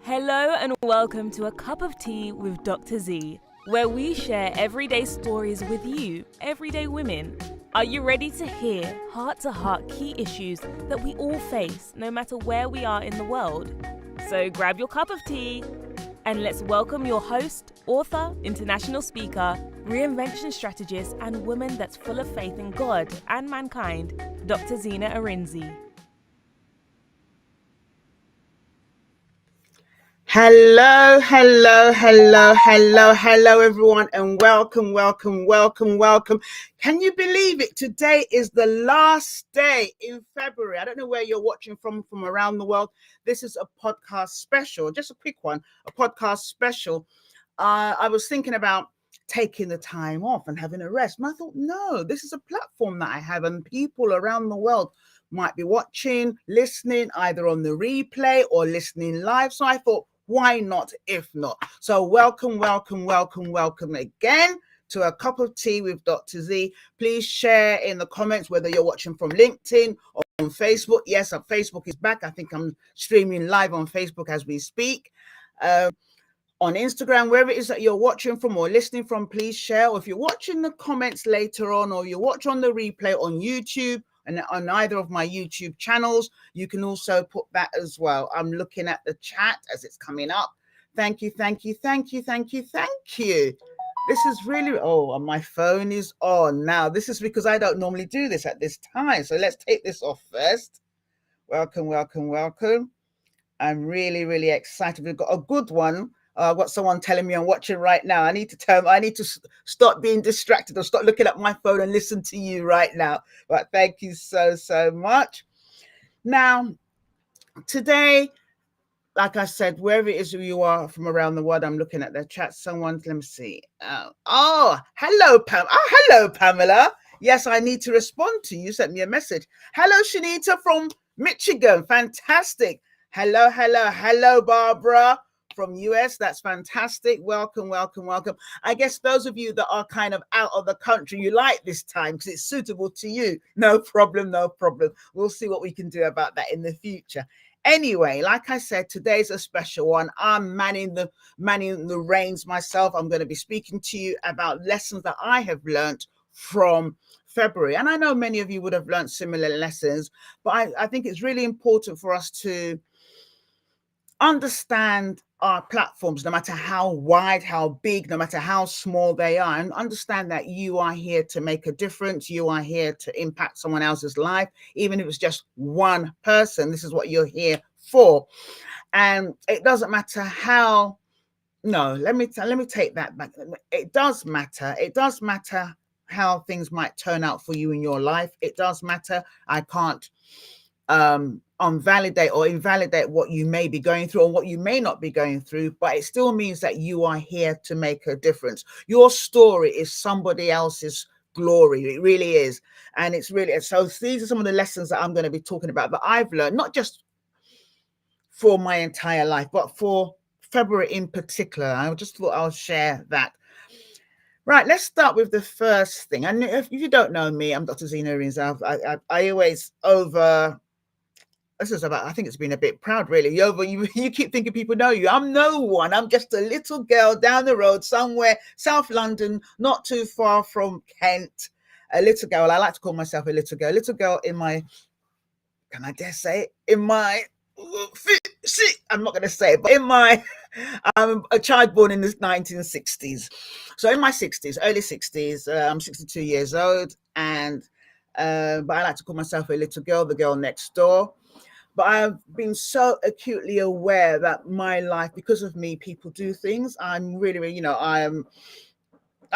Hello and welcome to A Cup of Tea with Dr. Zee, where we share everyday stories with you, everyday women. Are you ready to hear heart-to-heart key issues that we all face, no matter where we are in the world? So grab your cup of tea and let's welcome your host, author, international speaker, reinvention strategist, and woman that's full of faith in God and mankind, Dr. Zena Arinzi. Hello, everyone, and welcome. Can you believe it? Today is the last day in February. I don't know where you're watching from around the world. This is a podcast special, just a quick one, a podcast special. I was thinking about taking the time off and having a rest. And I thought, no, this is a platform that I have, and people around the world might be watching, listening, either on the replay or listening live. So I thought, why not if not? So welcome again to A Cup of Tea with Dr. Z. Please share in the comments whether you're watching from LinkedIn or on Facebook. Yes, Facebook is back. I think I'm streaming live on Facebook as we speak. On Instagram, wherever it is that you're watching from or listening from, please share. Or if you're watching the comments later on, or you watch on the replay on YouTube and on either of my YouTube channels, you can also put that as well. I'm looking at the chat as it's coming up. Thank you. This is really, and my phone is on now. This is because I don't normally do this at this time. So let's take this off first. Welcome. I'm really excited. We've got a good one. I've got someone telling me I'm watching right now. I need to stop being distracted or stop looking at my phone and listen to you right now. But thank you so much. Now, today, like I said, wherever it is you are from around the world, I'm looking at the chat. Let me see. Hello, Pam. Hello, Pamela. Yes, I need to respond to you. Sent me a message. Hello, Shanita from Michigan. Fantastic. Hello, Barbara from US. That's fantastic. Welcome. I guess those of you that are kind of out of the country, you like this time because it's suitable to you. No problem. We'll see what we can do about that in the future. Anyway, like I said, today's a special one. I'm manning the reins myself. I'm going to be speaking to you about lessons that I have learned from February. And I know many of you would have learned similar lessons, but I think it's really important for us to understand our platforms, no matter how wide, how big, no matter how small they are, and understand that you are here to make a difference. You are here to impact someone else's life, even if it's just one person. This is what you're here for. And it doesn't matter how, no, let me take that back. It does matter. It does matter how things might turn out for you in your life. It does matter. I can't validate or invalidate what you may be going through or what you may not be going through, but it still means that you are here to make a difference. Your story is somebody else's glory. It really is. And it's really, so these are some of the lessons that I'm going to be talking about that I've learned, not just for my entire life, but for February in particular. I just thought I'll share that. Right, let's start with the first thing. And if you don't know me, I'm Dr. Zena Arinzi. I always this is about, I think it's been a bit proud, really. You keep thinking people know you. I'm no one. I'm just a little girl down the road somewhere, South London, not too far from Kent. A little girl. I like to call myself a little girl. Little girl in my, can I dare say it? In my, I'm not going to say it, but in my, I'm a child born in the 1960s. So in my 60s, early 60s, I'm 62 years old. And, but I like to call myself a little girl, the girl next door. But I've been so acutely aware that my life, because of me, people do things. I'm really, I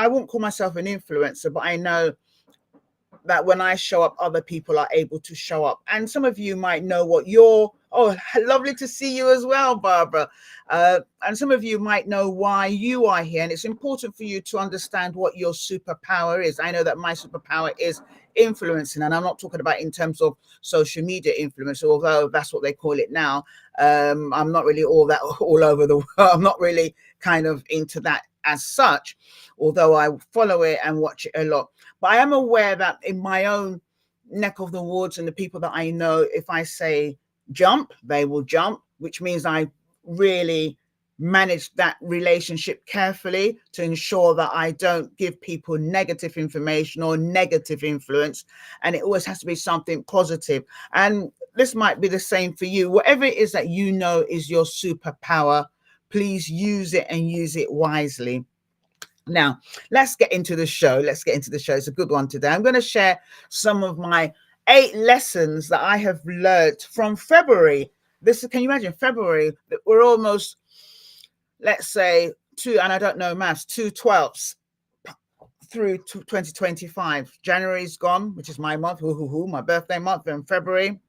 won't call myself an influencer, but I know that when I show up, other people are able to show up. And some of you might know what lovely to see you as well, Barbara. And some of you might know why you are here. And it's important for you to understand what your superpower is. I know that my superpower is influencing, and I'm not talking about in terms of social media influence, although that's what they call it now. I'm not really all over the world. I'm not really kind of into that as such, although I follow it and watch it a lot. But I am aware that in my own neck of the woods and the people that I know, if I say jump, they will jump, which means I really manage that relationship carefully to ensure that I don't give people negative information or negative influence. And it always has to be something positive. And this might be the same for you. Whatever it is that you know is your superpower, please use it and use it wisely. Now, let's get into the show. It's a good one today. I'm going to share some of my 8 lessons that I have learned from February. Can you imagine February? We're almost, let's say, and I don't know maths, 2/12 through 2025. January's gone, which is my month, my birthday month, in February.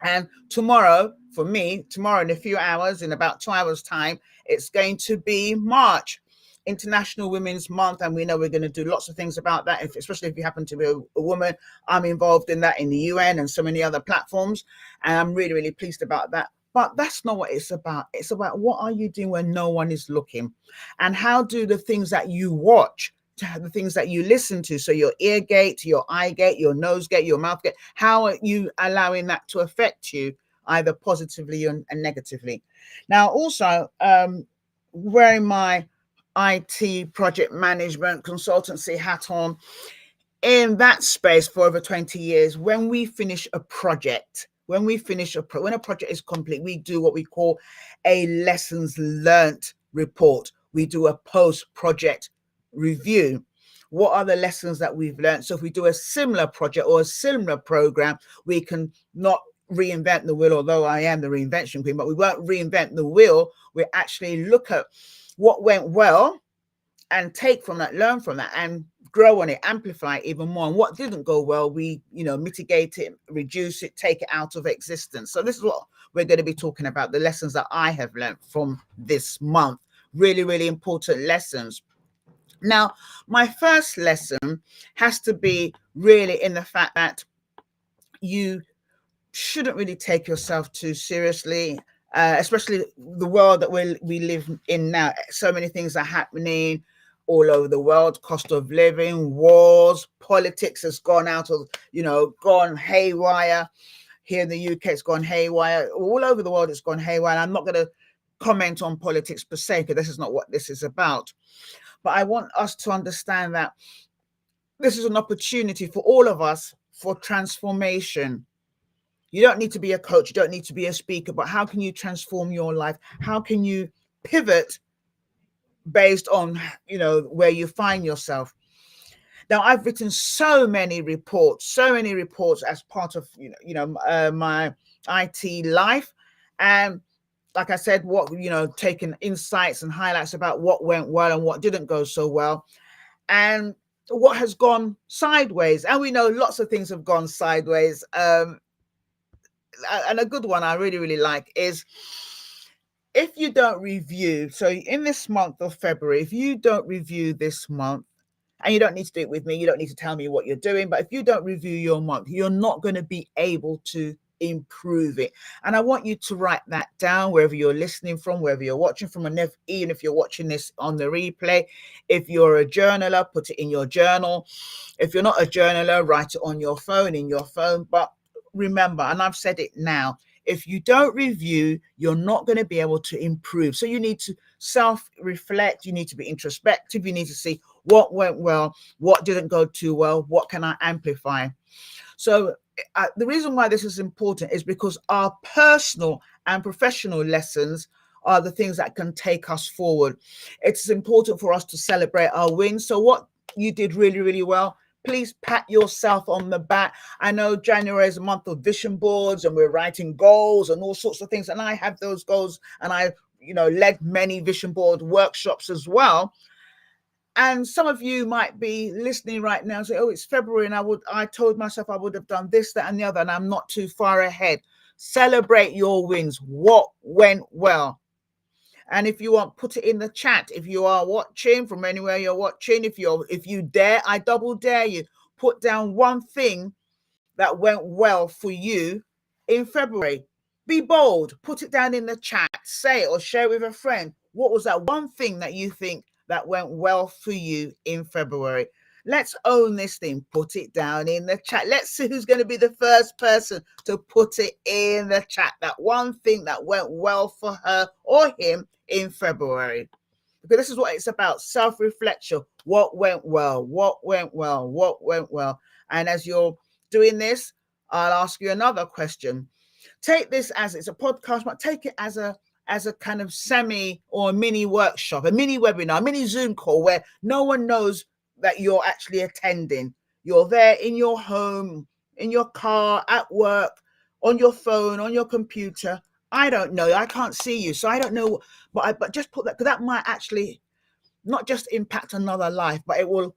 And tomorrow, for me, in a few hours, in about 2 hours' time, it's going to be March, International Women's Month. And we know we're going to do lots of things about that, especially if you happen to be a woman. I'm involved in that in the UN and so many other platforms. And I'm really, really pleased about that. But that's not what it's about. It's about what are you doing when no one is looking? And how do the things that you watch, the things that you listen to, so your ear gate, your eye gate, your nose gate, your mouth gate, how are you allowing that to affect you either positively and negatively? Now, also, wearing my IT project management consultancy hat on, in that space for over 20 years, when we finish a project, when a project is complete, we do what we call a lessons learnt report. We do a post-project review. What are the lessons that we've learned? So if we do a similar project or a similar program, we can not reinvent the wheel, although I am the reinvention queen, but we won't reinvent the wheel. We actually look at what went well and take from that, learn from that, and grow on it, amplify it even more. And what didn't go well, we, mitigate it, reduce it, take it out of existence. So this is what we're going to be talking about, the lessons that I have learned from this month. Really, really important lessons. Now, my first lesson has to be really in the fact that you shouldn't really take yourself too seriously, especially the world that we live in now. So many things are happening all over the world: cost of living, wars, politics has gone gone haywire. Here in the UK, it's gone haywire. All over the world, it's gone haywire. And I'm not going to comment on politics per se, because this is not what this is about. But I want us to understand that this is an opportunity for all of us for transformation. You don't need to be a coach, you don't need to be a speaker, but how can you transform your life? How can you pivot based on, where you find yourself? Now, I've written so many reports as part of, my IT life. And like I said, taking insights and highlights about what went well and what didn't go so well, and what has gone sideways. And we know lots of things have gone sideways. And a good one I really, really like is, if you don't review, so in this month of February, if you don't review this month, and you don't need to do it with me, you don't need to tell me what you're doing, but if you don't review your month, you're not going to be able to improve it. And I want you to write that down wherever you're listening from, wherever you're watching from, and even if you're watching this on the replay. If you're a journaler, put it in your journal. If you're not a journaler, write it on your phone, But remember, and I've said it now, if you don't review, you're not going to be able to improve. So you need to self-reflect, you need to be introspective, you need to see what went well, what didn't go too well, what can I amplify. So the reason why this is important is because our personal and professional lessons are the things that can take us forward. It's important for us to celebrate our wins. So what you did really, really well, please pat yourself on the back. I know January is a month of vision boards and we're writing goals and all sorts of things. And I have those goals, and I, led many vision board workshops as well. And some of you might be listening right now and say, oh, it's February, and I told myself I would have done this, that, and the other, and I'm not too far ahead. Celebrate your wins. What went well? And if you want, put it in the chat. If you are watching from anywhere you're watching, if you dare, I double dare you, put down one thing that went well for you in February. Be bold, put it down in the chat, say it or share it with a friend. What was that one thing that you think that went well for you in February? Let's own this thing. Put it down in the chat. Let's see who's going to be the first person to put it in the chat. That one thing that went well for her or him in February. Because this is what it's about, self-reflection. What went well? What went well? What went well? And as you're doing this, I'll ask you another question. Take this as it's a podcast, but take it as a kind of semi or a mini workshop, a mini webinar, a mini Zoom call where no one knows that you're actually attending. You're there in your home, in your car, at work, on your phone, on your computer. I don't know. I can't see you, so I don't know. But just put that, because that might actually not just impact another life, but it will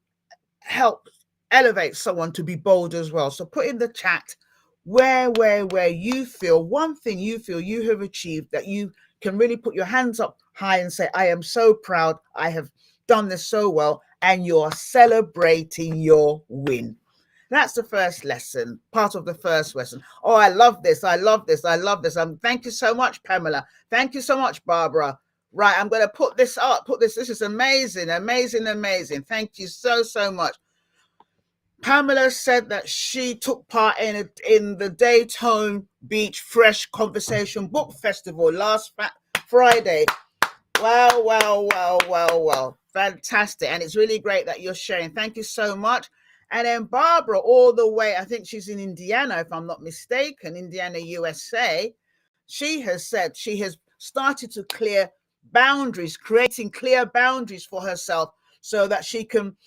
help elevate someone to be bold as well. So put in the chat where you feel, one thing you feel you have achieved that you can really put your hands up high and say, I am so proud, I have done this so well, and you're celebrating your win. That's the first lesson, part of the first lesson. Oh, I love this. I love this. I love this. Thank you so much, Pamela. Thank you so much, Barbara. Right, I'm going to put this up. This is amazing, amazing, amazing. Thank you so much. Pamela said that she took part in the Daytona Beach Fresh Conversation Book Festival last Friday. Wow. Fantastic. And it's really great that you're sharing. Thank you so much. And then Barbara, all the way, I think she's in Indiana, if I'm not mistaken, Indiana, USA. She has said she has started to clear boundaries, creating clear boundaries for herself so that she can,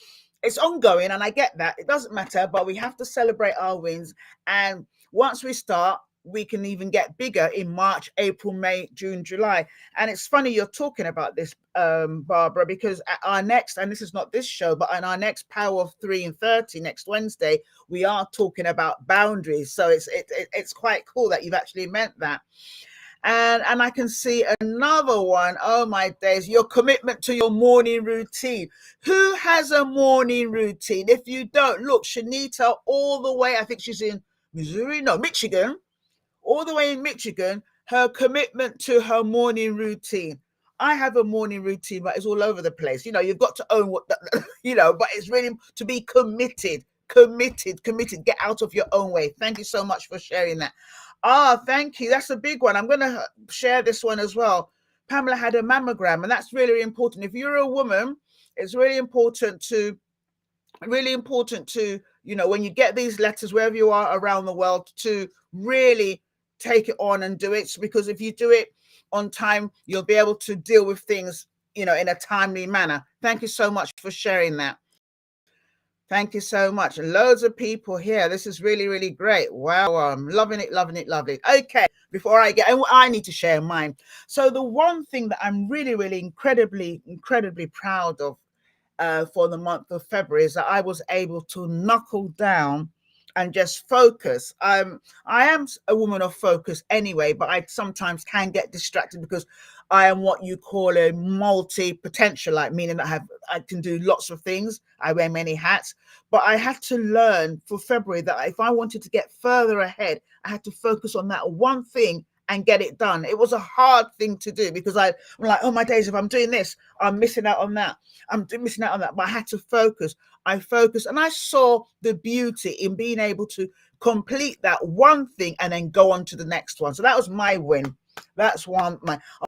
it's ongoing, and I get that. It doesn't matter, but we have to celebrate our wins. And once we start, we can even get bigger in March, April, May, June, July. And it's funny you're talking about this, Barbara, because at our next, and this is not this show, but on our next Power of 3 and 30 next Wednesday, we are talking about boundaries. So it's quite cool that you've actually meant that. And I can see another one. Oh my days, your commitment to your morning routine. Who has a morning routine? If you don't, look, Shanita, all the way, I think she's in Michigan, all the way in Michigan, her commitment to her morning routine. I have a morning routine, but it's all over the place. You've got to own what, but it's really to be committed, get out of your own way. Thank you so much for sharing that. Thank you. That's a big one. I'm going to share this one as well. Pamela had a mammogram, and that's really important. If you're a woman, it's really important to, when you get these letters, wherever you are around the world, to really take it on and do it. Because if you do it on time, you'll be able to deal with things, in a timely manner. Thank you so much for sharing that. Thank you so much. Loads of people here. This is really, really great. Wow. I'm loving it. Okay. Before I need to share mine. So the one thing that I'm really, really incredibly proud of for the month of February is that I was able to knuckle down and just focus. I am a woman of focus anyway, but I sometimes can get distracted because I am what you call a multi-potentialite, meaning that I can do lots of things. I wear many hats, but I had to learn for February that if I wanted to get further ahead, I had to focus on that one thing and get it done. It was a hard thing to do because I'm like, oh my days, if I'm doing this, I'm missing out on that. But I had to focus. I focused and I saw the beauty in being able to complete that one thing and then go on to the next one. So that was my win. That's one.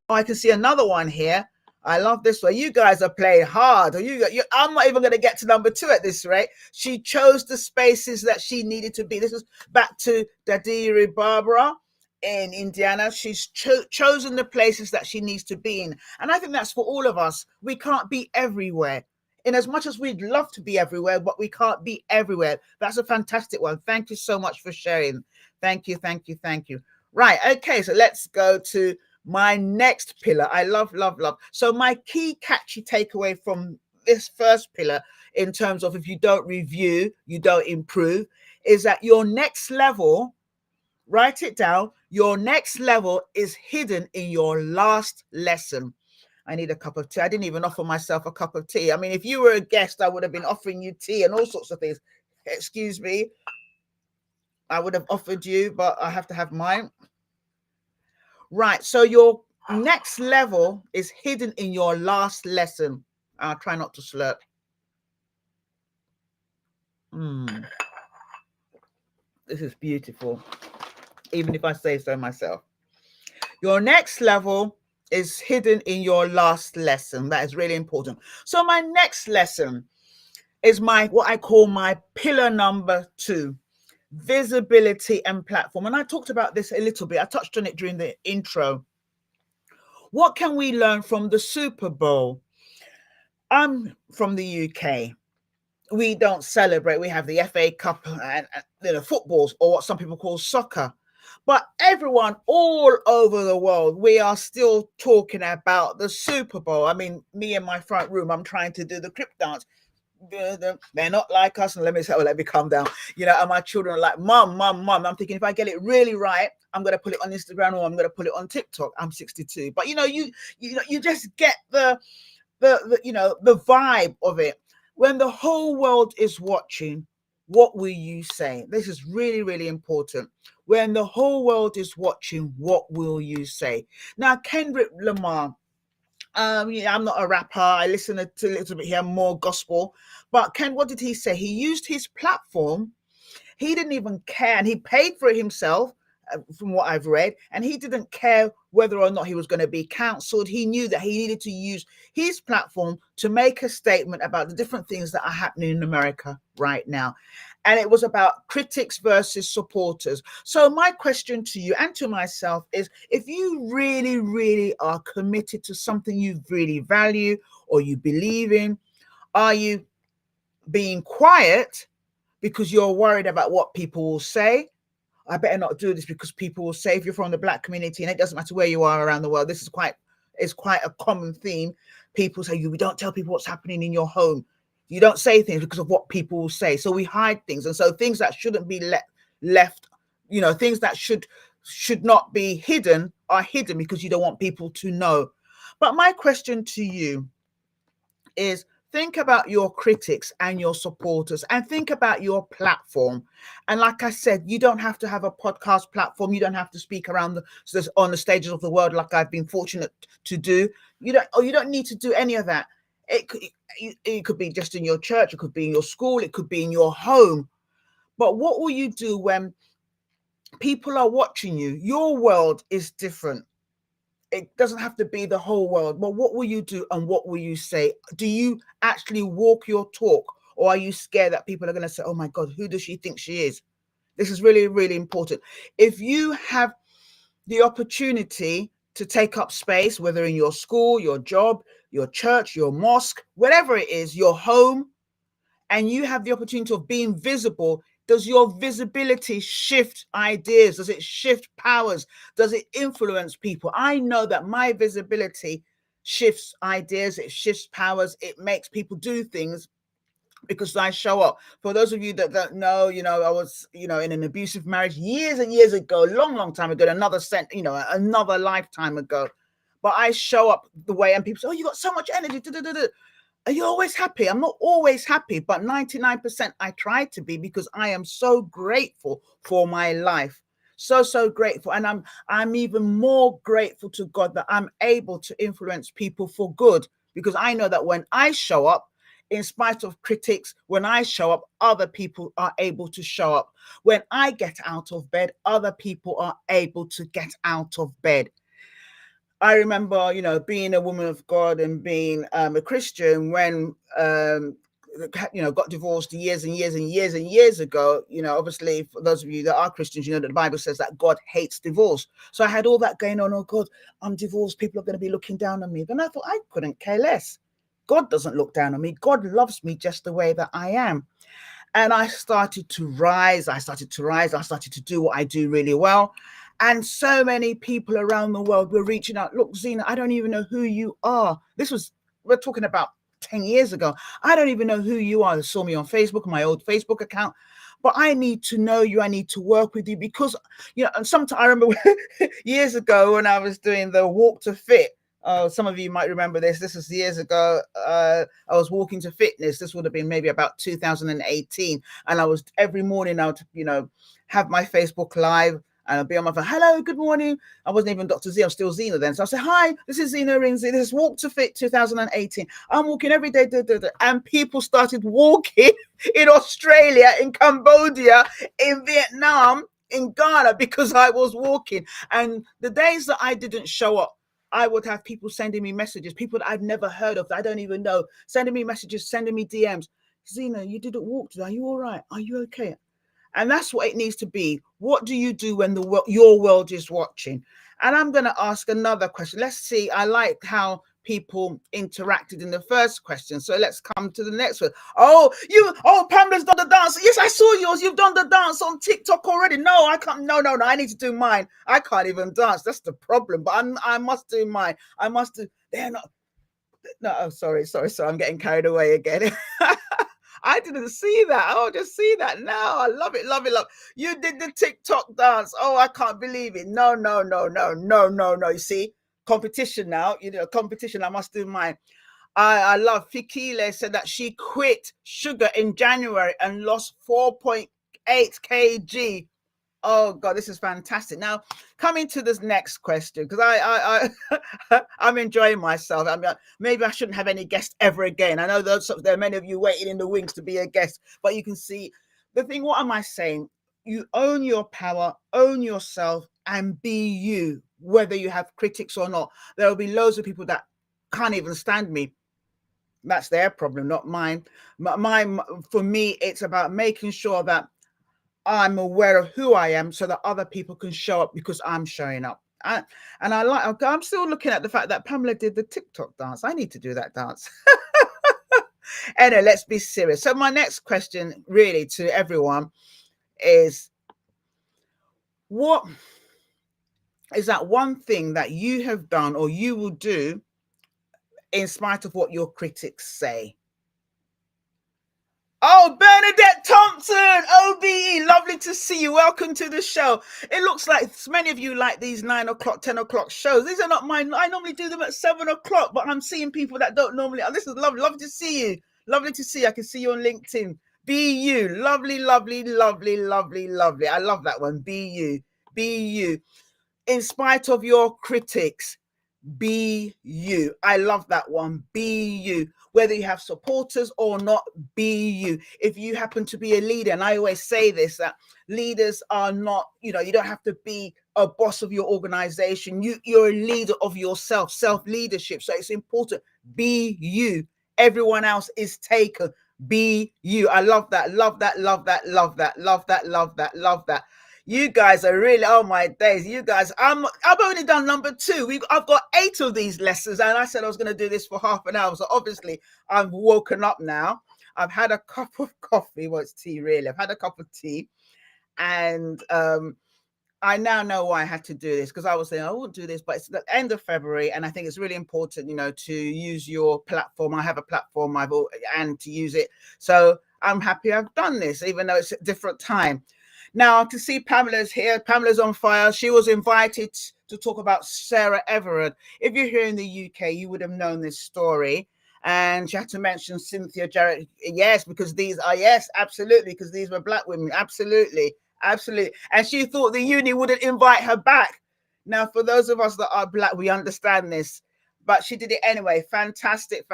I can see another one here. I love this one. You guys are playing hard. I'm not even going to get to number 2 at this rate. She chose the spaces that she needed to be. This is back to Dadiri Barbara in Indiana. She's chosen the places that she needs to be in. And I think that's for all of us. We can't be everywhere. In as much as we'd love to be everywhere, but we can't be everywhere. That's a fantastic one. Thank you so much for sharing. Thank you. Right. Okay. So let's go to my next pillar. I love. So my key catchy takeaway from this first pillar, in terms of if you don't review, you don't improve, is that your next level, write it down, your next level is hidden in your last lesson. I need a cup of tea. I didn't even offer myself a cup of tea. I mean, if you were a guest, I would have been offering you tea and all sorts of things. Excuse me. I would have offered you, but I have to have mine. Right. So your next level is hidden in your last lesson. I'll try not to slurp. This is beautiful, even if I say so myself. Your next level is hidden in your last lesson. That is really important. So my next lesson is what I call my pillar number 2, visibility and platform. And I talked about this a little bit. I touched on it during the intro. What can we learn from the Super Bowl? I'm from the UK. We don't celebrate. We have the FA Cup and footballs, or what some people call soccer. But everyone all over the world, we are still talking about the Super Bowl. I mean, me in my front room, I'm trying to do the crip dance. They're not like us. And let me calm down. And my children are like, Mum. I'm thinking, if I get it really right, I'm going to put it on Instagram, or I'm going to put it on TikTok. I'm 62. But, you just get the vibe of it. When the whole world is watching, what will you say? This is really, really important. When the whole world is watching, what will you say? Now, Kendrick Lamar, I'm not a rapper. I listen to a little bit here, more gospel. But Ken, what did he say? He used his platform. He didn't even care, and he paid for it himself, from what I've read, and he didn't care whether or not he was going to be cancelled. He knew that he needed to use his platform to make a statement about the different things that are happening in America right now. And it was about critics versus supporters. So my question to you and to myself is, if you really, really are committed to something you really value or you believe in, are you being quiet because you're worried about what people will say? I better not do this because people will say, if you're from the Black community, and it doesn't matter where you are around the world, this is quite a common theme. People say, we don't tell people what's happening in your home. You don't say things because of what people will say. So we hide things. And so things that shouldn't be left, things that should not be hidden are hidden because you don't want people to know. But my question to you is, think about your critics and your supporters, and think about your platform. And like I said, you don't have to have a podcast platform. You don't have to speak around on the stages of the world like I've been fortunate to do. You don't need to do any of that. It could be just in your church. It could be in your school. It could be in your home. But what will you do when people are watching you? Your world is different. It doesn't have to be the whole world, but what will you do and what will you say? Do you actually walk your talk, or are you scared that people are going to say, oh my God, who does she think she is? This is really, really important. If you have the opportunity to take up space, whether in your school, your job, your church, your mosque, whatever it is, your home, and you have the opportunity of being visible, does your visibility shift ideas? Does it shift powers? Does it influence people? I know that my visibility shifts ideas, it shifts powers, it makes people do things because I show up. For those of you that don't know, I was, in an abusive marriage years and years ago, long time ago, another lifetime ago. But I show up the way, and people say, oh, you got so much energy. Are you always happy? I'm not always happy, but 99% I try to be, because I am so grateful for my life. So grateful. And I'm even more grateful to God that I'm able to influence people for good, because I know that when I show up, in spite of critics, when I show up, other people are able to show up. When I get out of bed, other people are able to get out of bed. I remember, being a woman of God and being a Christian when, got divorced years and years ago. Obviously, for those of you that are Christians, that the Bible says that God hates divorce. So I had all that going on. Oh God, I'm divorced. People are going to be looking down on me. Then I thought, I couldn't care less. God doesn't look down on me. God loves me just the way that I am. And I started to rise. I started to do what I do really well. And so many people around the world were reaching out. Look, Zena, I don't even know who you are. We're talking about 10 years ago. I don't even know who you are. They saw me on Facebook, my old Facebook account. But I need to know you. I need to work with you because, and sometimes I remember years ago when I was doing the Walk to Fit. Some of you might remember this. This was years ago. I was walking to fitness. This would have been maybe about 2018. And I was every morning I would, have my Facebook Live. and I'll be on my phone. Hello, good morning. I wasn't even Dr. Z, I'm still Zena then. So I say, hi, this is Zena Rinzi. This is Walk to Fit 2018. I'm walking every day. And people started walking in Australia, in Cambodia, in Vietnam, in Ghana, because I was walking. And the days that I didn't show up, I would have people sending me messages, people that I'd never heard of, that I don't even know, sending me messages, sending me DMs. Zena, you didn't walk today. Are you all right? Are you okay? And that's what it needs to be. What do you do when your world is watching? And I'm going to ask another question. Let's see. I like how people interacted in the first question. So let's come to the next one. Oh, Pamela's done the dance. Yes, I saw yours. You've done the dance on TikTok already. No, I can't. No. I need to do mine. I can't even dance. That's the problem. But I must do mine. I must do. They're not. No, oh, sorry. I'm getting carried away again. I didn't see that. Oh, just see that now. I love it. You did the TikTok dance. Oh, I can't believe it. No. You see, competition now. Competition. I must do mine. I love Fikile said that she quit sugar in January and lost 4.8 kg. Oh God, this is fantastic. Now, coming to this next question, because I'm enjoying myself. I mean, maybe I shouldn't have any guests ever again. I know there are many of you waiting in the wings to be a guest, but you can see the thing. What am I saying? You own your power, own yourself, and be you, whether you have critics or not. There will be loads of people that can't even stand me. That's their problem, not mine. For me, it's about making sure that I'm aware of who I am so that other people can show up because I'm showing up. I'm still looking at the fact that Pamela did the TikTok dance. I need to do that dance. Anyway, let's be serious. So my next question really to everyone is, what is that one thing that you have done or you will do in spite of what your critics say? Oh, Bernadette Thompson, OBE, lovely to see you. Welcome to the show. It looks like many of you like these 9 o'clock, 10 o'clock shows. These are not mine. I normally do them at 7 o'clock, but I'm seeing people that don't normally. Oh, this is lovely. Lovely to see you. Lovely to see you. I can see you on LinkedIn. Be you. Lovely. I love that one. Be you. Be you. In spite of your critics, be you. I love that one. Be you. Whether you have supporters or not, be you. If you happen to be a leader, and I always say this, that leaders are not, you don't have to be a boss of your organization. You're a leader of yourself, self-leadership. So it's important. Be you. Everyone else is taken. Be you. I love that. Love that. You guys are really, oh my days, you guys, I've only done number 2. I've got 8 of these lessons, and I said I was going to do this for half an hour. So obviously I've woken up now. I've had a cup of coffee. Well, it's tea really. I've had a cup of tea, and I now know why I had to do this, because I was saying I won't do this, but it's the end of February, and I think it's really important, to use your platform. I have a platform, and to use it. So I'm happy I've done this, even though it's a different time. Now, to see Pamela's here. Pamela's on fire. She was invited to talk about Sarah Everard. If you're here in the UK, you would have known this story. And she had to mention Cynthia Jarrett. Yes, because absolutely, because these were black women. Absolutely. And she thought the uni wouldn't invite her back. Now, for those of us that are black, we understand this. But she did it anyway. Fantastic.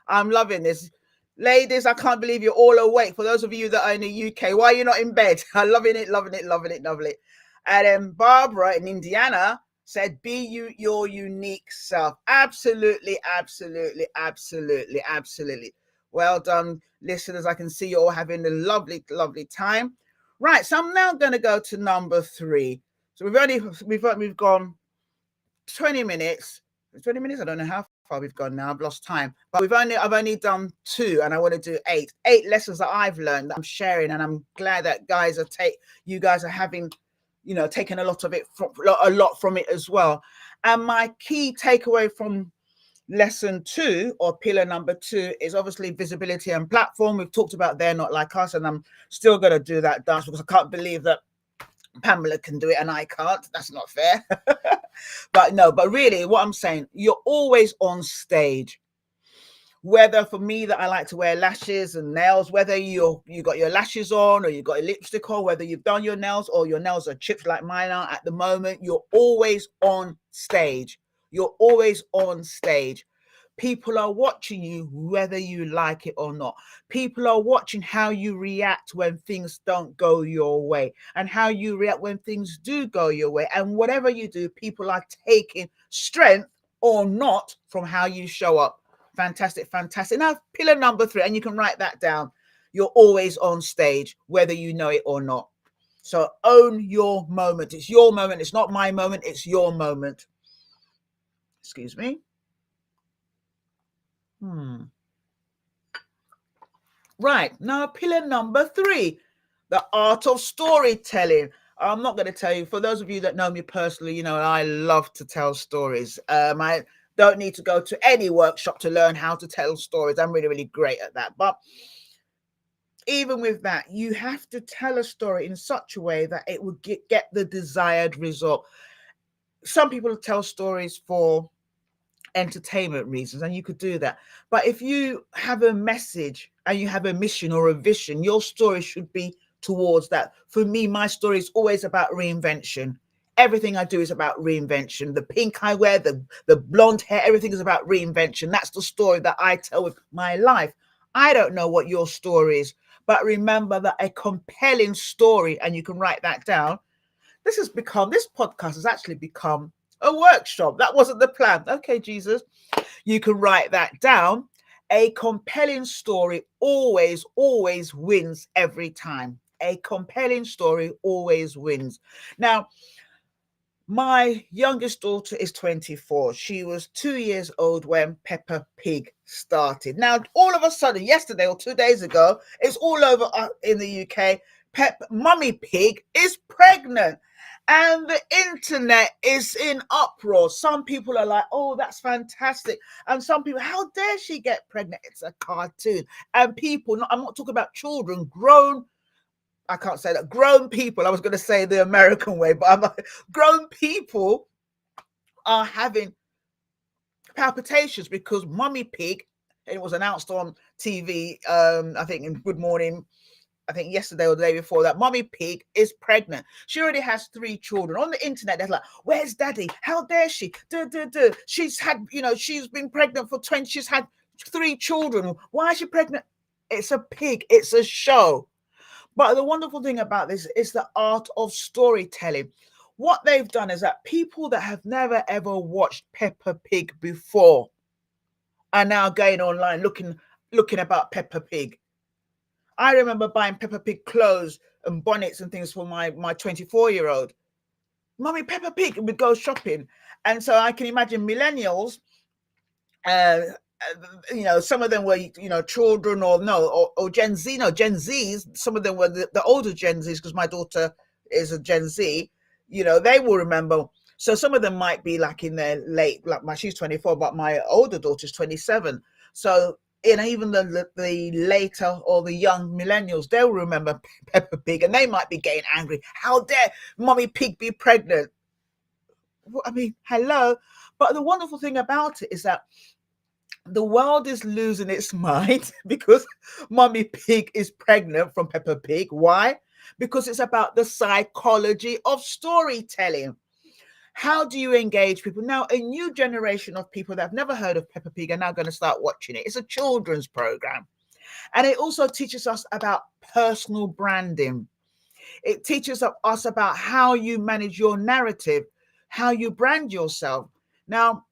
I'm loving this. Ladies, I can't believe you're all awake. For those of you that are in the UK, why are you not in bed? I'm loving it. And then Barbara in Indiana said, be you, your unique self. Absolutely. Well done, listeners. I can see you all having a lovely time. Right, so I'm now going to go to number 3. So we've gone 20 minutes. 20 minutes, I don't know how far we've gone now. I've lost time, but I've only done 2, and I want to do 8 lessons that I've learned that I'm sharing, and I'm glad that you guys are having, taken a lot from it as well. And my key takeaway from lesson 2, or pillar number 2, is obviously visibility and platform. We've talked about They're Not Like Us, and I'm still going to do that dance because I can't believe that Pamela can do it and I can't. That's not fair. But really what I'm saying, you're always on stage. Whether for me that I like to wear lashes and nails, whether you got your lashes on or you got a lipstick on, whether you've done your nails or your nails are chipped like mine are at the moment, you're always on stage. You're always on stage. People are watching you whether you like it or not. People are watching how you react when things don't go your way and how you react when things do go your way. And whatever you do, people are taking strength or not from how you show up. Fantastic, fantastic. Now, pillar number 3, and you can write that down. You're always on stage, whether you know it or not. So own your moment. It's your moment. It's not my moment. It's your moment. Excuse me. Right, now pillar number 3, the art of storytelling. I'm not going to tell you, for those of you that know me personally, you know, I love to tell stories. I don't need to go to any workshop to learn how to tell stories. I'm really, really great at that. But even with that, you have to tell a story in such a way that it will get the desired result. Some people tell stories for entertainment reasons, and you could do that. But if you have a message and you have a mission or a vision, your story should be towards that. For me, my story is always about reinvention. Everything I do is about reinvention. The pink I wear, the blonde hair, everything is about reinvention. That's the story that I tell with my life. I don't know what your story is, but remember that a compelling story, and you can write that down. This podcast has actually become a workshop. That wasn't the plan. Okay, Jesus, you can write that down. A compelling story always wins every time. A compelling story always wins. Now, my youngest daughter is 24. She was 2 years old when Peppa Pig started. Now, all of a sudden, yesterday or 2 days ago, it's all over in the UK. Mummy Pig is pregnant. And the internet is in uproar. Some people are like, oh, that's fantastic. And some people, how dare she get pregnant? It's a cartoon. And people, I'm not talking about children, I can't say that, grown people. I was going to say the American way, but grown people are having palpitations because Mummy Pig, it was announced on TV, I think in Good Morning, I think yesterday or the day before, that Mummy Pig is pregnant. She already has 3 children. On the internet, they're like, where's daddy? How dare she? She's had, she's been pregnant for 20, she's had 3 children. Why is she pregnant? It's a pig. It's a show. But the wonderful thing about this is the art of storytelling. What they've done is that people that have never ever watched Peppa Pig before are now going online looking about Peppa Pig. I remember buying Peppa Pig clothes and bonnets and things for my 24-year-old. Mummy, Peppa Pig, and we'd go shopping. And so I can imagine millennials, some of them were, children or Gen Z. No, Gen Zs, some of them were the older Gen Zs, because my daughter is a Gen Z. They will remember. So some of them might be like in their late, she's 24, but my older daughter's 27. So, even the later or the young millennials, they'll remember Peppa Pig, and they might be getting angry. How dare Mummy Pig be pregnant? I mean, hello. But the wonderful thing about it is that the world is losing its mind because Mummy Pig is pregnant from Peppa Pig. Why? Because it's about the psychology of storytelling. How do you engage people? Now, a new generation of people that have never heard of Peppa Pig are now going to start watching it. It's a children's program. And it also teaches us about personal branding. It teaches us about how you manage your narrative, how you brand yourself. Now,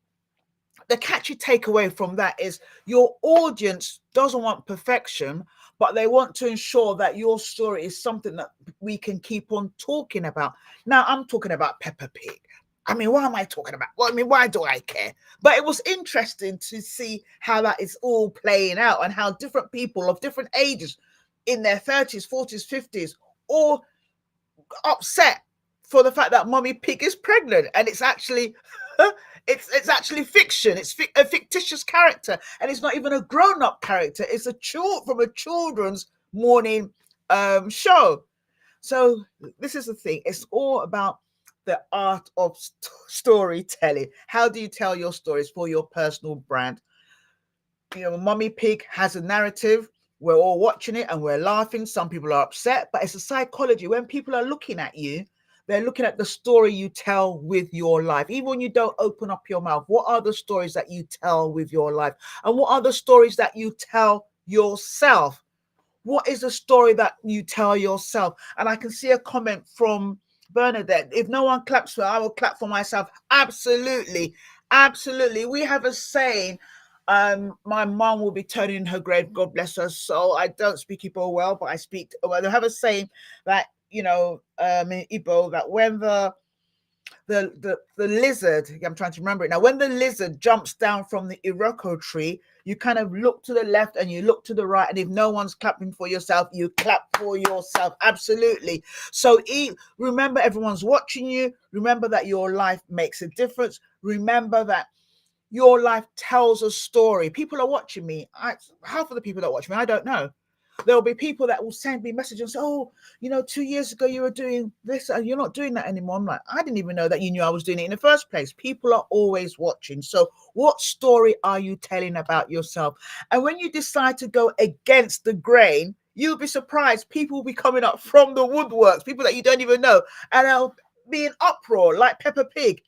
the catchy takeaway from that is your audience doesn't want perfection, but they want to ensure that your story is something that we can keep on talking about. Now, I'm talking about Peppa Pig. I mean, what am I talking about? Well, I mean, why do I care? But it was interesting to see how that is all playing out and how different people of different ages in their 30s, 40s, 50s, all upset for the fact that Mummy Pig is pregnant. And it's actually... It's actually fiction. It's a fictitious character, and it's not even a grown-up character. It's from a children's morning show. So this is the thing. It's all about the art of storytelling. How do you tell your stories for your personal brand? Mummy Pig has a narrative. We're all watching it and we're laughing. Some people are upset, but it's a psychology. When people are looking at you, they're looking at the story you tell with your life. Even when you don't open up your mouth, what are the stories that you tell with your life? And what are the stories that you tell yourself? What is the story that you tell yourself? And I can see a comment from Bernadette. If no one claps for her, I will clap for myself. Absolutely. Absolutely. We have a saying, my mom will be turning in her grave, God bless her soul. I don't speak Igbo well, but I speak well. They have a saying that, in Igbo, that when the lizard, I'm trying to remember it now, when the lizard jumps down from the Iroko tree, you kind of look to the left and you look to the right, and if no one's clapping for yourself, you clap for yourself. Absolutely. So remember, everyone's watching you. Remember that your life makes a difference. Remember that your life tells a story. People are watching me. Half of the people that watch me, I don't know. There will be people that will send me messages and say, oh, 2 years ago you were doing this and you're not doing that anymore. I'm like, I didn't even know that you knew I was doing it in the first place. People are always watching. So what story are you telling about yourself? And when you decide to go against the grain, you'll be surprised. People will be coming up from the woodworks, people that you don't even know, and they'll be in uproar like Peppa Pig,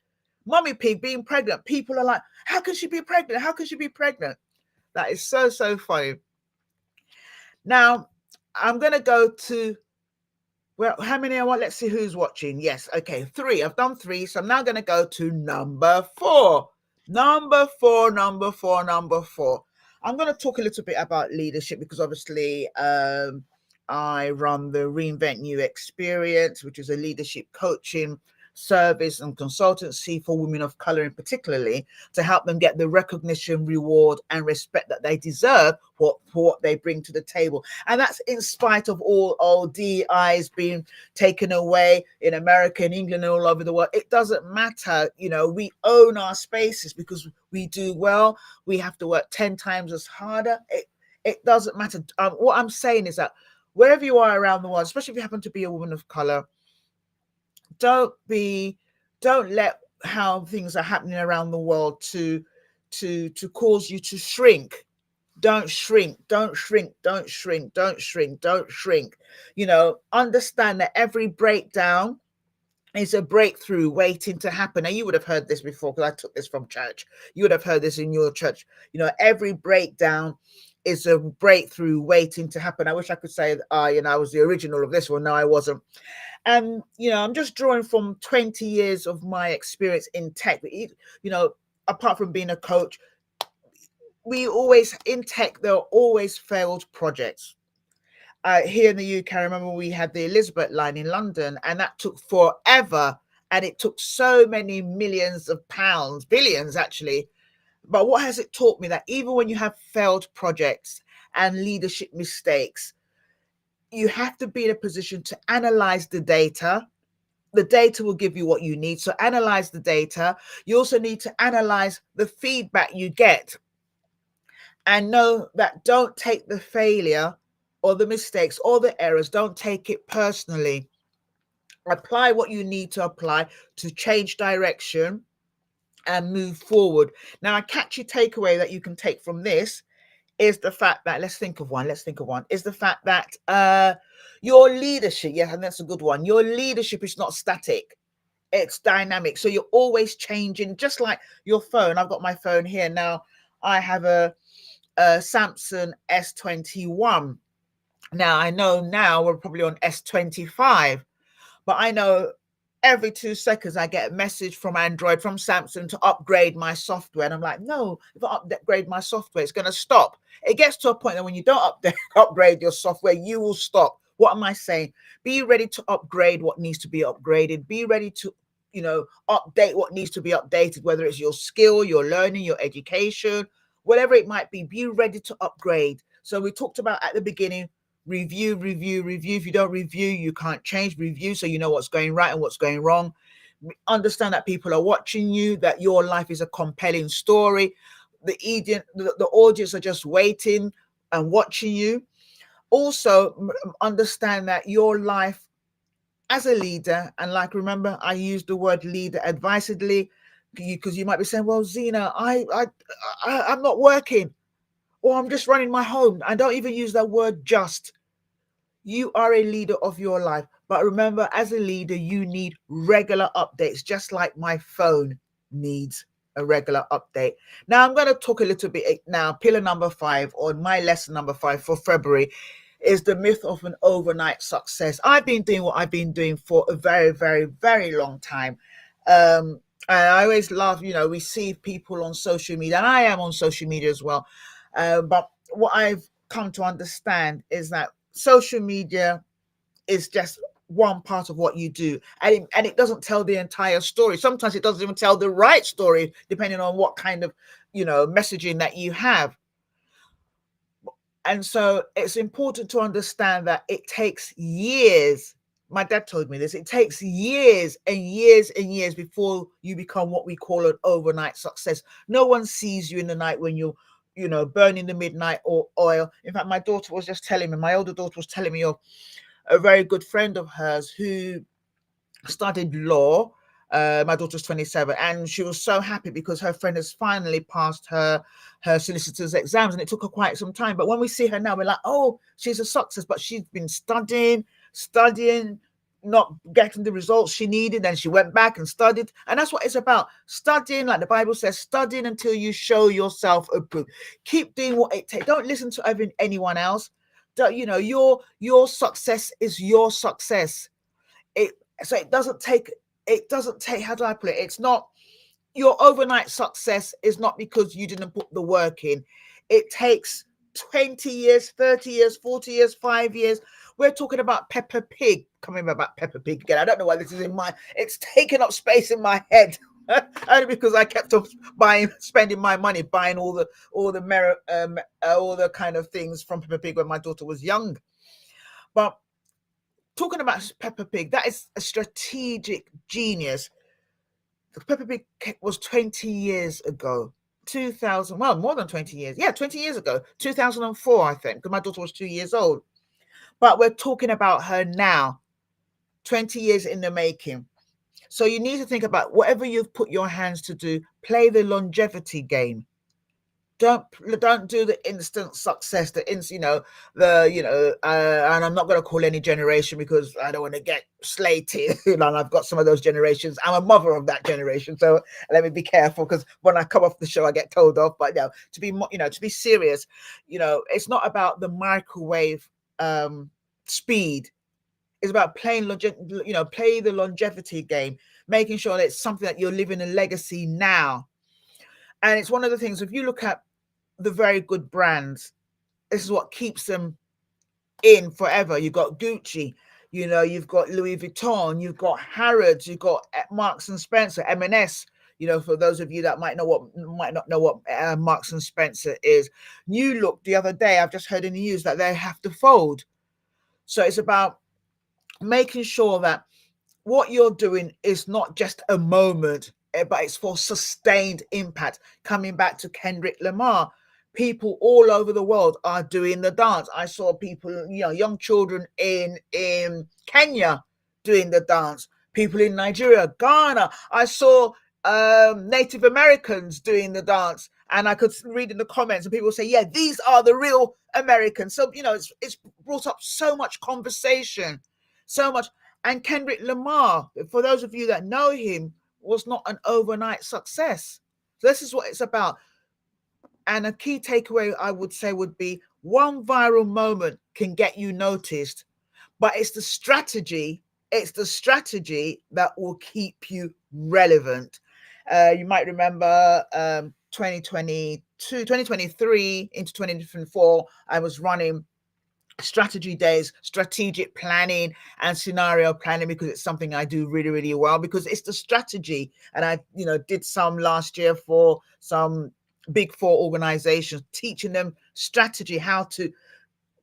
Mummy Pig being pregnant. People are like, how can she be pregnant? How can she be pregnant? That is so, so funny. Now, I'm going to go to, well, how many I want? Let's see who's watching. Yes, okay, 3. I've done 3. So I'm now going to go to number 4. Number 4. I'm going to talk a little bit about leadership because obviously I run the Reinvent You Experience, which is a leadership coaching service and consultancy for women of color, in particularly to help them get the recognition, reward and respect that they deserve for what they bring to the table. And that's in spite of all DEIs being taken away in America and England and all over the world. It doesn't matter. We own our spaces because we do well. We have to work 10 times as harder. It doesn't matter. What I'm saying is that wherever you are around the world, especially if you happen to be a woman of color, don't let how things are happening around the world to cause you to shrink. Don't shrink. Understand that every breakdown is a breakthrough waiting to happen. Now, you would have heard this before because I took this from church. You would have heard this in your church. Every breakdown is a breakthrough waiting to happen. I wish I could say I was the original of this one. No, I wasn't. And, I'm just drawing from 20 years of my experience in tech. Apart from being a coach, in tech, there are always failed projects. Here in the UK, I remember we had the Elizabeth line in London, and that took forever. And it took so many millions of pounds, billions actually. But what has it taught me? That even when you have failed projects and leadership mistakes, you have to be in a position to analyze the data. The data will give you what you need. So analyze the data. You also need to analyze the feedback you get. And know that don't take the failure or the mistakes or the errors, don't take it personally. Apply what you need to apply to change direction and move forward. Now, a catchy takeaway that you can take from this is the fact that, let's think of one, is the fact that your leadership, yeah, and that's a good one. Your leadership is not static. It's dynamic. So you're always changing, just like your phone. I've got my phone here now. I have a Samsung S21. Now, I know now we're probably on S25, but I know every 2 seconds I get a message from Android, from Samsung, to upgrade my software. And I'm like, no, if I upgrade my software, it's going to stop. It gets to a point that when you don't upgrade your software, you will stop. What am I saying? Be ready to upgrade what needs to be upgraded. Be ready to, update what needs to be updated, whether it's your skill, your learning, your education, whatever it might be. Be ready to upgrade. So we talked about at the beginning, review. If you don't review, you can't change. Review so you know what's going right and what's going wrong. Understand that people are watching you, that your life is a compelling story. The audience are just waiting and watching you. Also, understand that your life as a leader, and remember, I use the word leader advisedly, because you might be saying, well, Zena, I'm not working. or I'm just running my home. I don't even use that word just. You are a leader of your life. But remember, as a leader, you need regular updates, just like my phone needs a regular update. Now, I'm going to talk a little bit now. Pillar number 5, or my lesson number 5 for February, is the myth of an overnight success. I've been doing what I've been doing for a very, very, very long time. And I always love, we see people on social media, and I am on social media as well. But what I've come to understand is that social media is just one part of what you do, and it doesn't tell the entire story. Sometimes it doesn't even tell the right story, depending on what kind of messaging that you have. And so it's important to understand that it takes years. My dad told me this. It takes years and years and years before you become what we call an overnight success. No one sees you in the night when you're burning the midnight oil. In fact, my daughter was just telling me, my older daughter was telling me of a very good friend of hers who studied law. My daughter's 27, and she was so happy because her friend has finally passed her solicitor's exams, and it took her quite some time. But when we see her now, we're like, oh, she's a success. But she's been studying, not getting the results she needed. Then she went back and studied. And that's what it's about. Studying, like the Bible says, studying until you show yourself approved. Keep doing what it takes. Don't listen to anyone else. Your success is your success. So it doesn't take, how do I put it? It's not, your overnight success is not because you didn't put the work in. It takes 20 years, 30 years, 40 years, 5 years. We're talking about Peppa Pig. Coming about Peppa Pig again. I don't know why this is it's taking up space in my head. Only because I kept on spending my money buying all the kind of things from Peppa Pig when my daughter was young. But talking about Peppa Pig, that is a strategic genius. Peppa Pig was 20 years ago. 2000, well, more than 20 years. Yeah, 20 years ago. 2004, I think, because my daughter was 2 years old. But we're talking about her now, 20 years in the making. So you need to think about whatever you've put your hands to do, play the longevity game. Don't do the instant success, and I'm not going to call any generation because I don't want to get slated. And I've got some of those generations. I'm a mother of that generation, so let me be careful, because when I come off the show, I get told off. But to be serious, it's not about the microwave speed. It's about play the longevity game, making sure that it's something that you're living a legacy now. And it's one of the things, if you look at the very good brands, this is what keeps them in forever. You've got Gucci, you've got Louis Vuitton, you've got Harrods, you've got Marks and Spencer, M&S. For those of you that might not know what Marks and Spencer is. New Look, the other day, I've just heard in the news that they have to fold. So it's about making sure that what you're doing is not just a moment, but it's for sustained impact. Coming back to Kendrick Lamar, people all over the world are doing the dance. I saw people, young children in Kenya doing the dance, people in Nigeria, Ghana. I saw Native Americans doing the dance, and I could read in the comments and people say, yeah, these are the real Americans. So, it's brought up so much conversation, so much. And Kendrick Lamar, for those of you that know him, was not an overnight success. So this is what it's about. And a key takeaway, I would say, would be one viral moment can get you noticed, but it's the strategy that will keep you relevant. You might remember 2023 into 2024, I was running strategy days, strategic planning and scenario planning, because it's something I do really, really well, because it's the strategy. And I, did some last year for some Big Four organizations, teaching them strategy, how to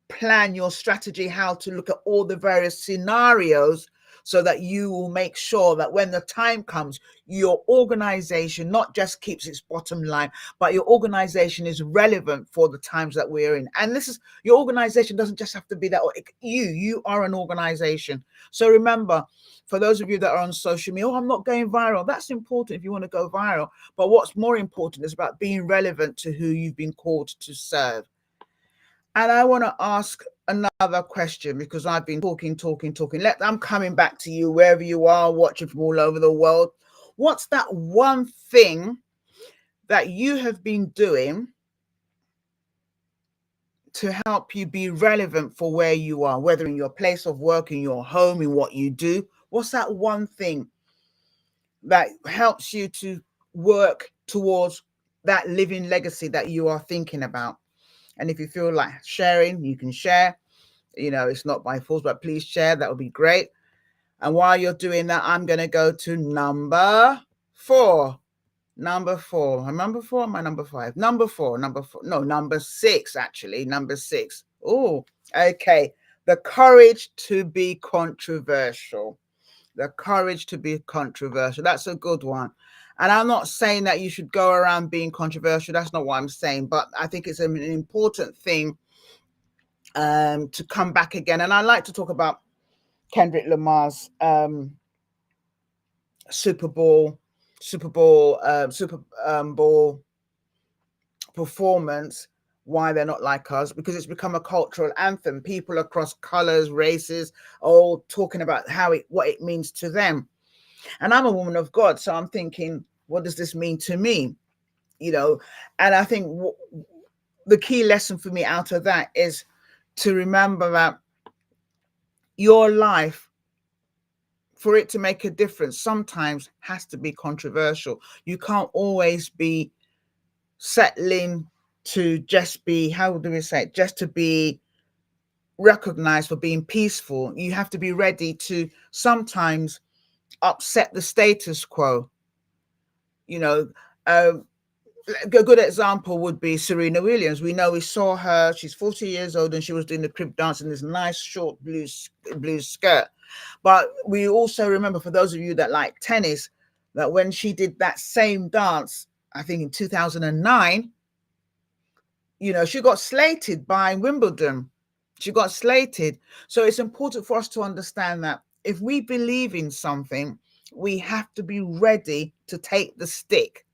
plan your strategy, how to look at all the various scenarios, so that you will make sure that when the time comes, your organization not just keeps its bottom line, but your organization is relevant for the times that we're in. And your organization doesn't just have to be that. You are an organization. So remember, for those of you that are on social media, I'm not going viral. That's important if you want to go viral. But what's more important is about being relevant to who you've been called to serve. And I want to ask another question because I've been talking. I'm coming back to you wherever you are, watching from all over the world. What's that one thing that you have been doing to help you be relevant for where you are, whether in your place of work, in your home, in what you do? What's that one thing that helps you to work towards that living legacy that you are thinking about? And if you feel like sharing, you can share. It's not by force, but please share. That would be great. And while you're doing that, I'm going to go to number four. Number four. Am I number four? Am I number five? Number four. Number four. No, number six, actually. Number six. Oh, okay. The courage to be controversial. The courage to be controversial. That's a good one. And I'm not saying that you should go around being controversial. That's not what I'm saying. But I think it's an important thing to come back again. And I like to talk about Kendrick Lamar's Super Bowl performance, Why They're Not Like Us, because it's become a cultural anthem. People across colors, races, all talking about what it means to them. And I'm a woman of God, so I'm thinking, what does this mean to me? And I think the key lesson for me out of that is to remember that your life, for it to make a difference, sometimes has to be controversial. You can't always be settling to just be, how do we say it, just to be recognized for being peaceful. You have to be ready to sometimes upset the status quo. A good example would be Serena Williams. We saw her, she's 40 years old, and she was doing the crib dance in this nice short blue skirt. But we also remember, for those of you that like tennis, that when she did that same dance, I think in 2009, she got slated by Wimbledon. She got slated. So it's important for us to understand that if we believe in something, we have to be ready to take the stick,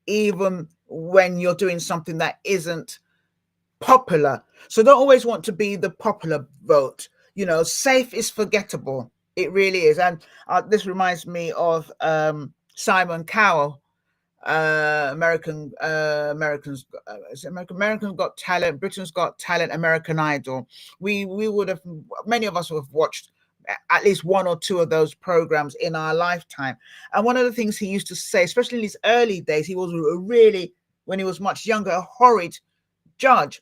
even when you're doing something that isn't popular. So don't always want to be the popular vote. Safe is forgettable. It really is. And this reminds me of Simon Cowell, Americans Got Talent, Britain's Got Talent, American Idol. Many of us have watched at least one or two of those programs in our lifetime. And one of the things he used to say, especially in his early days, he was really, when he was much younger, a horrid judge.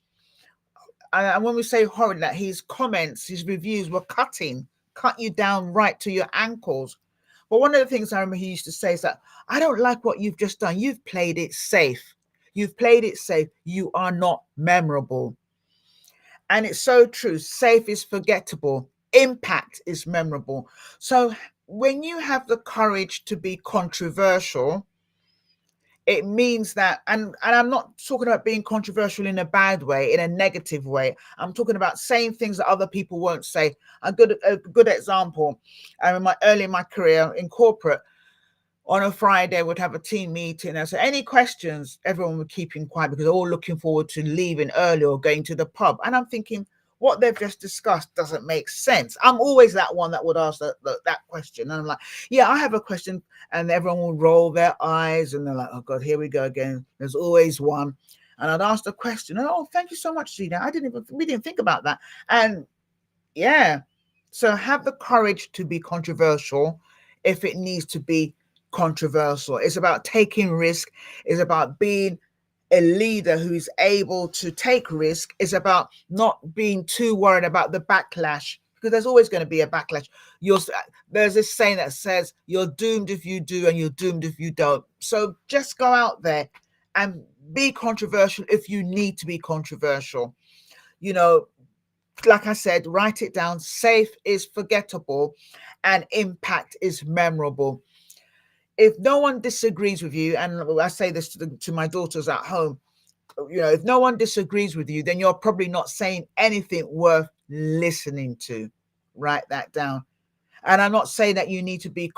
And when we say horrid, that his comments, his reviews were cut you down right to your ankles. But one of the things I remember he used to say is that, I don't like what you've just done. You've played it safe. You've played it safe. You are not memorable. And it's so true. Safe is forgettable. Impact is memorable. So when you have the courage to be controversial, it means that, and I'm not talking about being controversial in a bad way, in a negative way. I'm talking about saying things that other people won't say. A good example, early in my career in corporate, on a Friday, we'd have a team meeting. And so any questions, everyone would keep quiet because they're all looking forward to leaving early or going to the pub. And I'm thinking, what they've just discussed doesn't make sense. I'm always that one that would ask that question. And I'm like, yeah, I have a question. And everyone will roll their eyes and they're like, oh God, here we go again. There's always one. And I'd ask the question, oh, thank you so much, Gina. We didn't think about that. And yeah, so have the courage to be controversial if it needs to be controversial. It's about taking risk. It's about being a leader who is able to take risk. Is about not being too worried about the backlash, because there's always going to be a backlash. There's this saying that says you're doomed if you do and you're doomed if you don't. So just go out there and be controversial if you need to be controversial. Like I said, write it down. Safe is forgettable and impact is memorable. If no one disagrees with you, and I say this to my daughters at home, if no one disagrees with you, then you're probably not saying anything worth listening to. Write that down. And I'm not saying that you need to be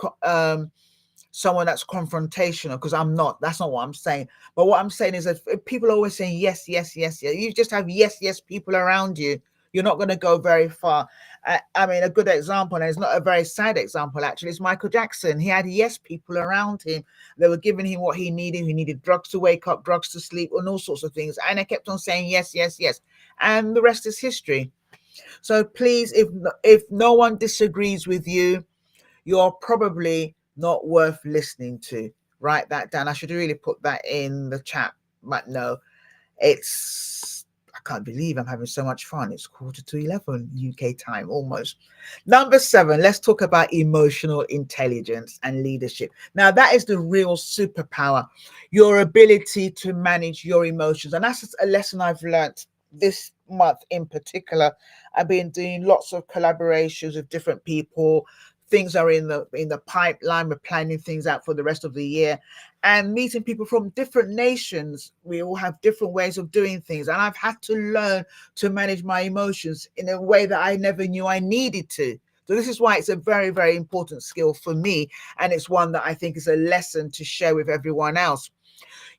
someone that's confrontational, because I'm not. That's not what I'm saying. But what I'm saying is that if people are always saying yes, yes, yes, yes, you just have yes, yes people around you, you're not going to go very far. I mean, a good example, and it's not a very sad example actually, is Michael Jackson. He had yes people around him. They were giving him what he needed. He needed drugs to wake up, drugs to sleep, and all sorts of things. And they kept on saying yes, yes, yes. And the rest is history. So please, if no one disagrees with you, you're probably not worth listening to. Write that down. I should really put that in the chat, but no, I can't believe I'm having so much fun. It's 11:15 UK time almost. Number 7, let's talk about emotional intelligence and leadership. Now, that is the real superpower, your ability to manage your emotions. And that's a lesson I've learned this month in particular. I've been doing lots of collaborations with different people. Things are in the pipeline. We're planning things out for the rest of the year and meeting people from different nations. We all have different ways of doing things. And I've had to learn to manage my emotions in a way that I never knew I needed to. So this is why it's a very, very important skill for me. And it's one that I think is a lesson to share with everyone else.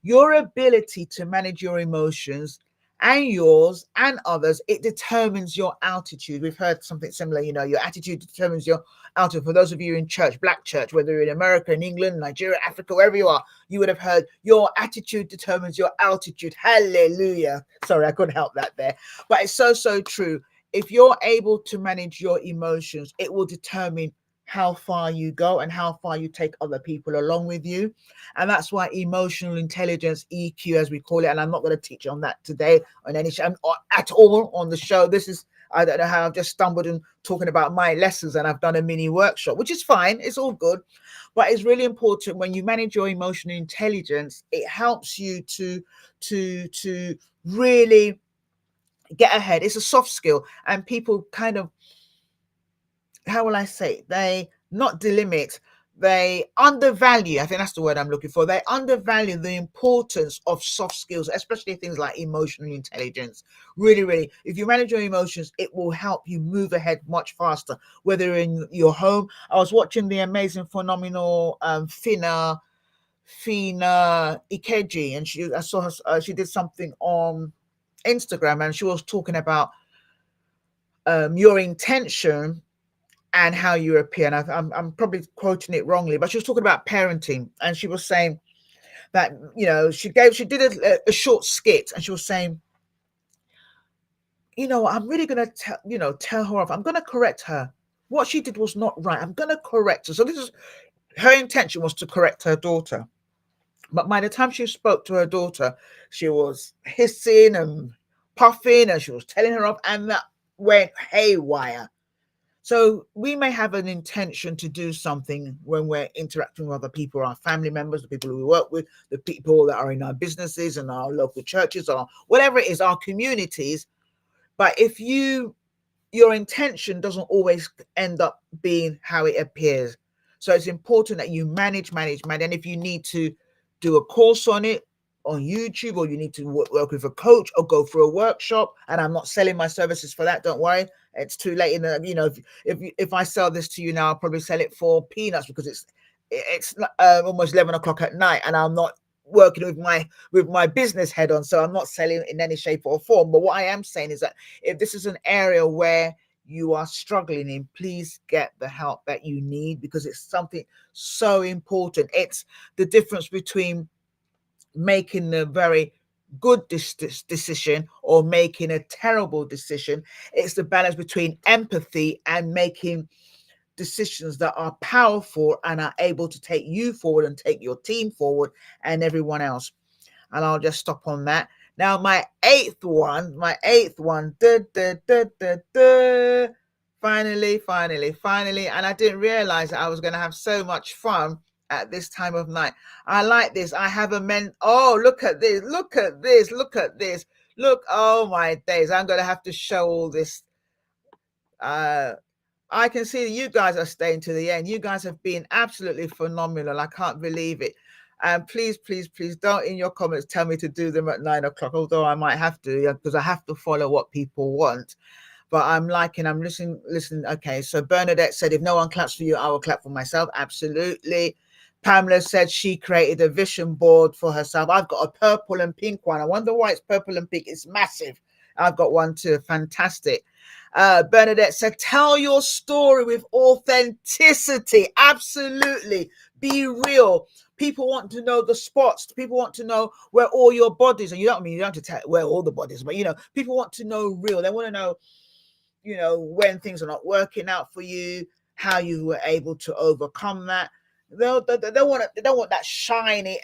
Your ability to manage your emotions and yours and others, it determines your altitude. We've heard something similar, your attitude determines your altitude. For those of you in church, black church, whether you're in America, in England, Nigeria, Africa, wherever you are, you would have heard your attitude determines your altitude. Hallelujah. Sorry, I couldn't help that there. But it's so, so true. If you're able to manage your emotions, it will determine how far you go and how far you take other people along with you. And that's why emotional intelligence, EQ as we call it, and I'm not going to teach on that today on any show or at all on the show. This is, I don't know how I've just stumbled in talking about my lessons, and I've done a mini workshop, which is fine. It's all good. But it's really important when you manage your emotional intelligence, it helps you to really get ahead. It's a soft skill, and people kind of, how will I say, they not delimit, they undervalue, I think that's the word I'm looking for. They undervalue the importance of soft skills, especially things like emotional intelligence. Really, really, if you manage your emotions, it will help you move ahead much faster, whether in your home. I was watching the amazing, phenomenal Fina Ikeji, and I saw her, she did something on Instagram, and she was talking about your intention and how you appear. And I'm probably quoting it wrongly, but she was talking about parenting, and she was saying that, she did a short skit, and she was saying, I'm really going to tell her off. I'm going to correct her. What she did was not right. I'm going to correct her. So this is her intention, was to correct her daughter. But by the time she spoke to her daughter, she was hissing and puffing, and she was telling her off, and that went haywire. So we may have an intention to do something when we're interacting with other people, our family members, the people we work with, the people that are in our businesses and our local churches, or whatever it is, our communities. But if your intention doesn't always end up being how it appears. So it's important that you manage. And if you need to do a course on it on YouTube, or you need to work with a coach or go for a workshop, and I'm not selling my services for that, don't worry. It's too late in the, if I sell this to you now, I'll probably sell it for peanuts, because it's almost 11 o'clock at night, and I'm not working with my business head on, so I'm not selling in any shape or form. But what I am saying is that if this is an area where you are struggling in, please get the help that you need, because it's something so important. It's the difference between making a very good decision or making a terrible decision. It's the balance between empathy and making decisions that are powerful and are able to take you forward and take your team forward and everyone else. And I'll just stop on that. Now, my eighth one, finally, and I didn't realize that I was going to have so much fun at this time of night. I like this. I have look at this, look, oh my days, I'm going to have to show all this. I can see you guys are staying to the end. You guys have been absolutely phenomenal. I can't believe it. And please don't in your comments tell me to do them at 9 o'clock, although I might have to, because I have to follow what people want. But I'm listening. Okay, so Bernadette said, if no one claps for you, I will clap for myself. Absolutely. Pamela said she created a vision board for herself. I've got a purple and pink one. I wonder why it's purple and pink. It's massive. I've got one too. Fantastic. Bernadette said, tell your story with authenticity. Absolutely. Be real. People want to know the spots. People want to know where all your bodies are. You don't have to tell where all the bodies, but people want to know real. They want to know, when things are not working out for you, how you were able to overcome that. They don't want that shiny,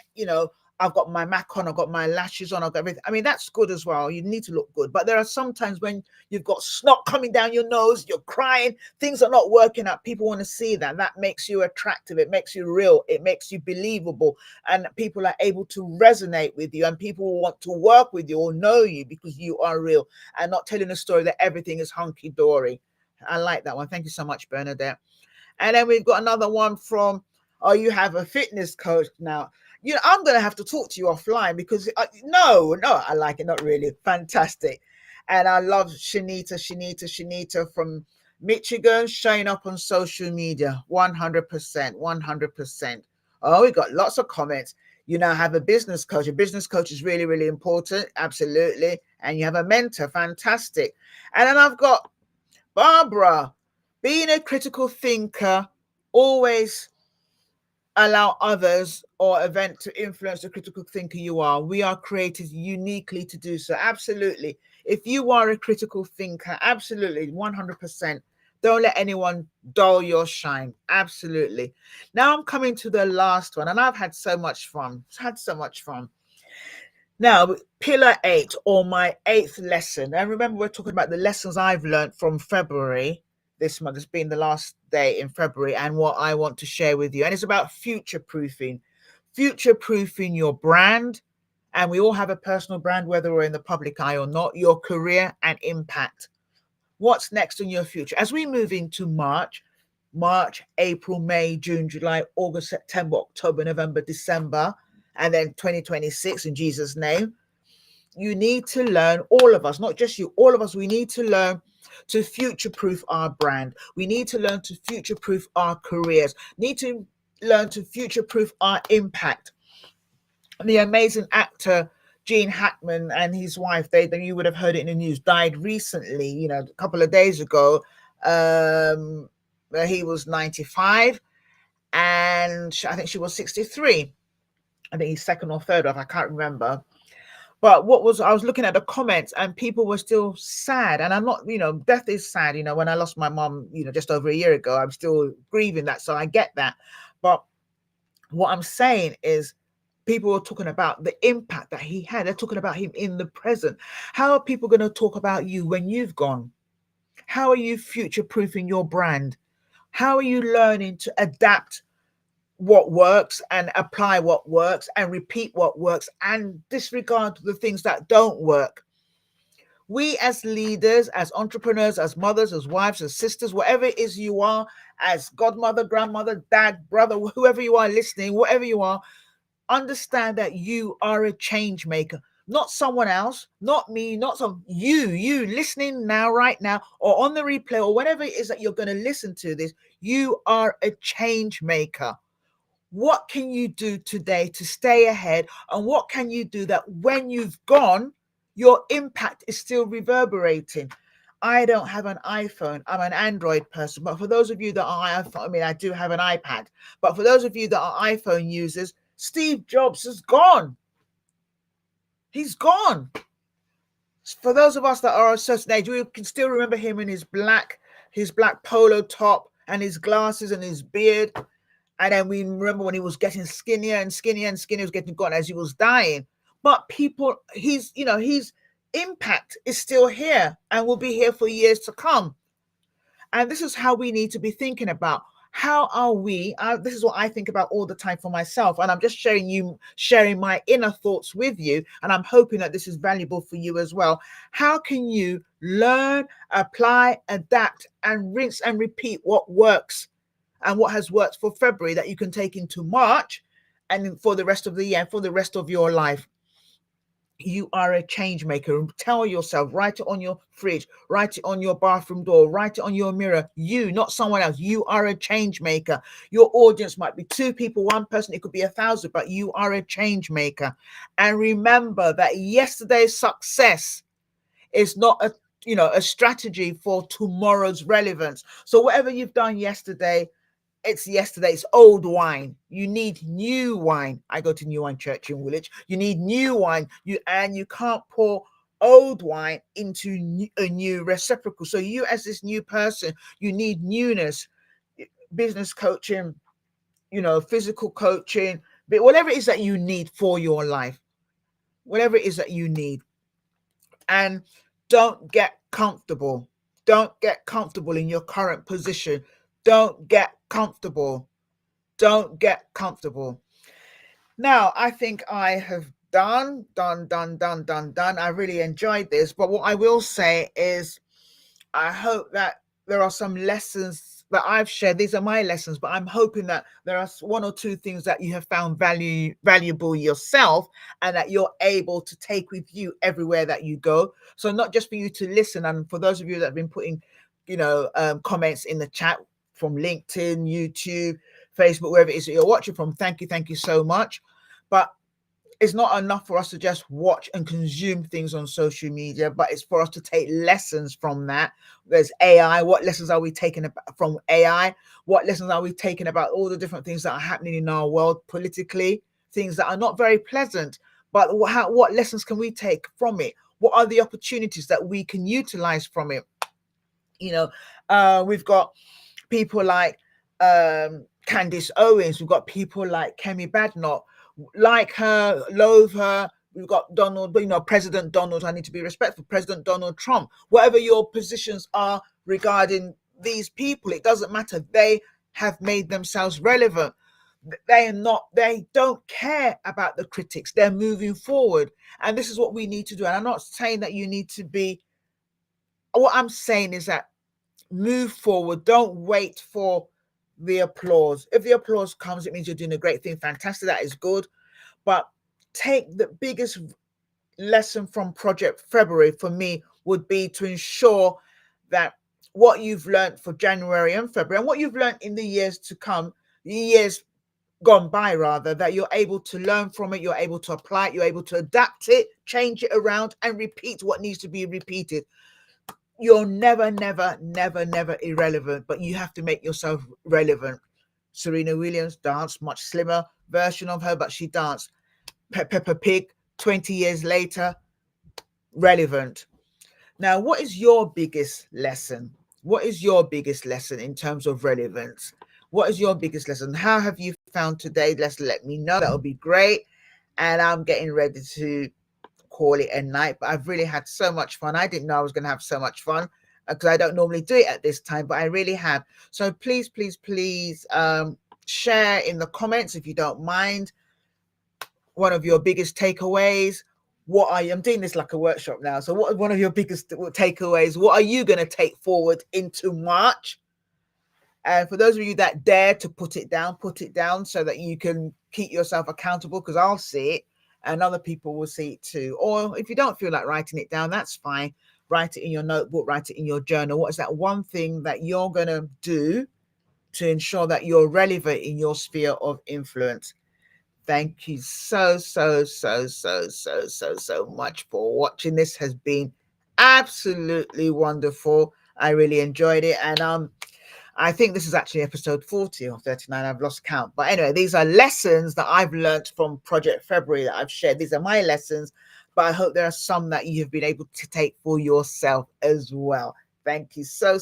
I've got my MAC on, I've got my lashes on, I've got everything. I mean, that's good as well. You need to look good. But there are some times when you've got snot coming down your nose, you're crying, things are not working out. People want to see that. That makes you attractive. It makes you real. It makes you believable. And people are able to resonate with you, and people want to work with you or know you because you are real and not telling a story that everything is hunky-dory. I like that one. Thank you so much, Bernadette. And then we've got another one from, you have a fitness coach now. I'm going to have to talk to you offline because no, I like it. Not really. Fantastic. And I love Shanita from Michigan showing up on social media. 100%. Oh, we got lots of comments. You now have a business coach. A business coach is really, really important. Absolutely. And you have a mentor. Fantastic. And then I've got Barbara, being a critical thinker, always allow others or event to influence the critical thinker you are. We are created uniquely to do so. Absolutely. If you are a critical thinker, absolutely, 100%. Don't let anyone dull your shine. Absolutely. Now I'm coming to the last one, and I've had so much fun. Now, pillar 8, or my 8th lesson. And remember, we're talking about the lessons I've learned from February. This month has been the last day in February, and what I want to share with you. And it's about future-proofing your brand. And we all have a personal brand, whether we're in the public eye or not, your career and impact. What's next in your future? As we move into March, April, May, June, July, August, September, October, November, December, and then 2026 in Jesus' name, you need to learn, all of us, not just you, all of us, we need to learn to future-proof our brand. We need to learn to future-proof our careers. Need to learn to future-proof our impact. The amazing actor Gene Hackman and his wife, you would have heard it in the news, died recently, a couple of days ago. He was 95 and I think she was 63. I think he's second or third off, I can't remember. But I was looking at the comments and people were still sad. And I'm not, death is sad. When I lost my mom, just over a year ago, I'm still grieving that. So I get that. But what I'm saying is people are talking about the impact that he had. They're talking about him in the present. How are people going to talk about you when you've gone? How are you future-proofing your brand? How are you learning to adapt what works and apply what works and repeat what works and disregard the things that don't work? We as leaders, as entrepreneurs, as mothers, as wives, as sisters, whatever it is you are, as godmother, grandmother, dad, brother, whoever you are listening, whatever you are, understand that you are a change maker. Not someone else, not me, not you listening now, right now, or on the replay, or whatever it is that you're going to listen to this. You are a change maker. What can you do today to stay ahead? And what can you do that when you've gone, your impact is still reverberating? I don't have an iPhone. I'm an Android person. But for those of you that are iPhone, I do have an iPad. But for those of you that are iPhone users, Steve Jobs is gone. He's gone. For those of us that are a certain age, we can still remember him in his black polo top and his glasses and his beard. And then we remember when he was getting skinnier and skinnier and skinnier, was getting gone as he was dying. But people, his impact is still here and will be here for years to come. And this is how we need to be thinking about. How are we? This is what I think about all the time for myself. And I'm just sharing my inner thoughts with you. And I'm hoping that this is valuable for you as well. How can you learn, apply, adapt, and rinse and repeat what works and what has worked for February that you can take into March and for the rest of the year, for the rest of your life? You are a change maker. Tell yourself, write it on your fridge, write it on your bathroom door, write it on your mirror. You, not someone else. You are a change maker. Your audience might be 2 people, 1 person, it could be 1,000, but you are a change maker. And remember that yesterday's success is not a strategy for tomorrow's relevance. So whatever you've done yesterday, it's yesterday's old wine. You need new wine. I go to New Wine Church in Woolwich. You need new wine. You can't pour old wine into a new reciprocal. So you, as this new person, you need newness. Business coaching, physical coaching, but whatever it is that you need for your life, whatever it is that you need. And don't get comfortable. Don't get comfortable in your current position. Don't get comfortable. Don't get comfortable. Now, I think I have done. I really enjoyed this. But what I will say is I hope that there are some lessons that I've shared. These are my lessons, but I'm hoping that there are 1 or 2 things that you have found valuable yourself and that you're able to take with you everywhere that you go. So not just for you to listen, and for those of you that have been putting, comments in the chat from LinkedIn, YouTube, Facebook, wherever it is that you're watching from, thank you so much. But it's not enough for us to just watch and consume things on social media, but it's for us to take lessons from that. There's AI. What lessons are we taking from AI? What lessons are we taking about all the different things that are happening in our world politically, things that are not very pleasant, but what lessons can we take from it? What are the opportunities that we can utilize from it? We've got people like Candice Owens. We've got people like Kemi Badnoch. Like her, loathe her. We've got Donald, President Donald. I need to be respectful. President Donald Trump. Whatever your positions are regarding these people, it doesn't matter. They have made themselves relevant. They don't care about the critics. They're moving forward. And this is what we need to do. And I'm not saying that you need to be. What I'm saying is that move forward. Don't wait for the applause. If the applause comes, it means you're doing a great thing. Fantastic. That is good. But take the biggest lesson from Project February for me would be to ensure that what you've learned for January and February and what you've learned in the years to come, the years gone by rather, that you're able to learn from it, you're able to apply it, you're able to adapt it, change it around and repeat what needs to be repeated. You're never irrelevant, but you have to make yourself relevant. Serena Williams danced, much slimmer version of her, but she danced. Peppa Pig, 20 years later, relevant. Now, what is your biggest lesson? What is your biggest lesson in terms of relevance? What is your biggest lesson? How have you found today? Let me know. That would be great. And I'm getting ready to call it a night, but I've really had so much fun. I didn't know I was going to have so much fun because I don't normally do it at this time, but I really have. So please share in the comments, if you don't mind, one of your biggest takeaways. I'm doing this like a workshop now. So what are one of your biggest takeaways? What are you going to take forward into March? And for those of you that dare to put it down so that you can keep yourself accountable, because I'll see it and other people will see it too. Or if you don't feel like writing it down, that's fine. Write it in your notebook, write it in your journal. What is that one thing that you're going to do to ensure that you're relevant in your sphere of influence? Thank you so much for watching. This has been absolutely wonderful. I really enjoyed it. And I think this is actually episode 40 or 39. I've lost count. But anyway, these are lessons that I've learned from Project February that I've shared. These are my lessons, but I hope there are some that you have been able to take for yourself as well. Thank you so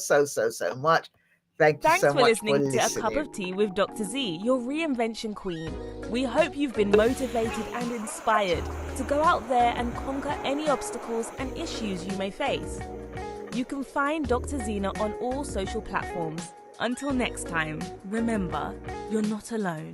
much. Thanks for listening to A Cup of Tea with Dr. Zee, your reinvention queen. We hope you've been motivated and inspired to go out there and conquer any obstacles and issues you may face. You can find Dr. Zena on all social platforms. Until next time, remember, you're not alone.